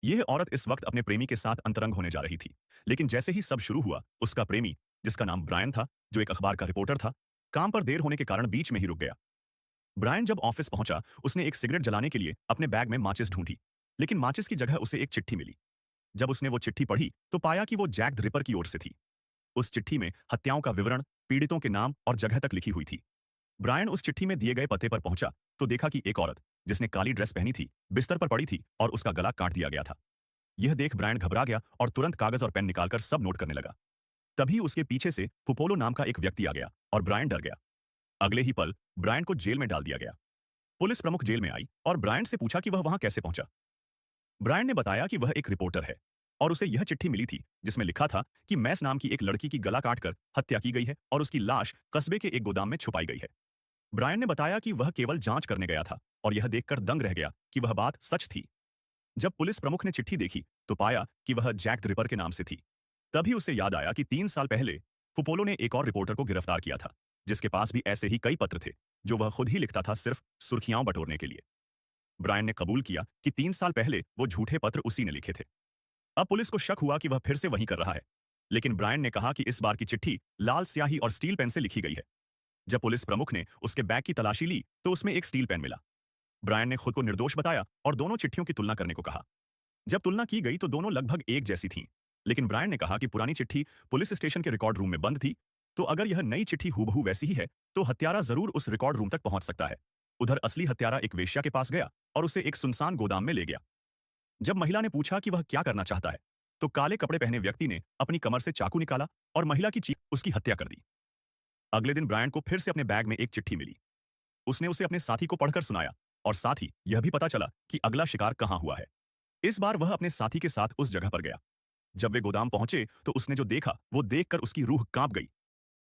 यह औरत इस वक्त अपने प्रेमी के साथ अंतरंग होने जा रही थी। लेकिन जैसे ही सब शुरू हुआ, उसका प्रेमी, जिसका नाम ब्रायन था, जो एक अखबार का रिपोर्टर था, काम पर देर होने के कारण बीच में ही रुक गया। ब्रायन जब ऑफिस पहुंचा, उसने एक सिगरेट जलाने के लिए अपने बैग में माचिस ढूंढी, लेकिन माचिस की जगह उसे एक चिट्ठी मिली। जब उसने वो चिट्ठी पढ़ी, तो पाया कि वो जैक द रिपर की ओर से थी। उस चिट्ठी में हत्याओं का विवरण, पीड़ितों के नाम और जगह तक लिखी हुई थी। ब्रायन उस चिट्ठी में दिए गए पते पर पहुंचा, तो देखा कि एक औरत, जिसने काली ड्रेस पहनी थी, बिस्तर पर पड़ी थी और उसका गला काट दिया गया था। यह देख ब्रायन घबरा गया और तुरंत कागज और पेन निकालकर सब नोट करने लगा। तभी उसके पीछे से फुपोलो नाम का एक व्यक्ति आ गया और ब्रायन डर गया। अगले ही पल ब्रायन को जेल में डाल दिया गया। पुलिस प्रमुख जेल में आई और ब्रायन से पूछा कि वह वहां कैसे पहुंचा। ब्रायन ने बताया कि वह एक रिपोर्टर है और उसे यह चिट्ठी मिली थी, जिसमें लिखा था कि मैस नाम की एक लड़की की गला काटकर हत्या की गई है और उसकी लाश कस्बे के एक गोदाम में छुपाई गई है। ब्रायन ने बताया कि वह केवल जांच करने गया था और यह देखकर दंग रह गया कि वह बात सच थी। जब पुलिस प्रमुख ने चिट्ठी देखी, तो पाया कि वह जैक द रिपर के नाम से थी। तभी उसे याद आया कि 3 साल पहले फुपोलो ने एक और रिपोर्टर को गिरफ्तार किया था, जिसके पास भी ऐसे ही कई पत्र थे, जो वह खुद ही लिखता था, सिर्फ सुर्खियां बटोरने के लिए। ब्रायन ने कबूल किया कि 3 साल पहले वो झूठे पत्र उसी ने लिखे थे। अब पुलिस को शक हुआ कि वह फिर से वही कर रहा है, लेकिन ब्रायन ने कहा कि इस बार की चिट्ठी लाल स्याही और स्टील पेन से लिखी गई है। जब पुलिस प्रमुख ने उसके बैग की तलाशी ली, तो उसमें एक स्टील पेन मिला। ब्रायन ने खुद को निर्दोष बताया और दोनों चिट्ठियों की तुलना करने को कहा। जब तुलना की गई, तो दोनों लगभग एक जैसी थीं, लेकिन ब्रायन ने कहा कि पुरानी चिट्ठी पुलिस स्टेशन के रिकॉर्ड रूम में बंद थी, तो अगर यह नई चिट्ठी हूबहू वैसी ही है, तो हत्यारा जरूर उस रिकॉर्ड रूम तक पहुंच सकता है। उधर असली हत्यारा एक वेश्या के पास गया और उसे एक सुनसान गोदाम में ले गया। जब महिला ने पूछा कि वह क्या करना चाहता है, तो काले कपड़े पहने व्यक्ति ने अपनी कमर से चाकू निकाला और महिला की चीख उसकी हत्या कर दी। अगले दिन ब्रायन को फिर से अपने बैग में एक चिट्ठी मिली। उसने उसे अपने साथी को पढ़कर सुनाया और साथ ही यह भी पता चला कि अगला शिकार कहां हुआ है। इस बार वह अपने साथी के साथ उस जगह पर गया। जब वे गोदाम पहुंचे, तो उसने जो देखा, वो देखकर उसकी रूह कांप गई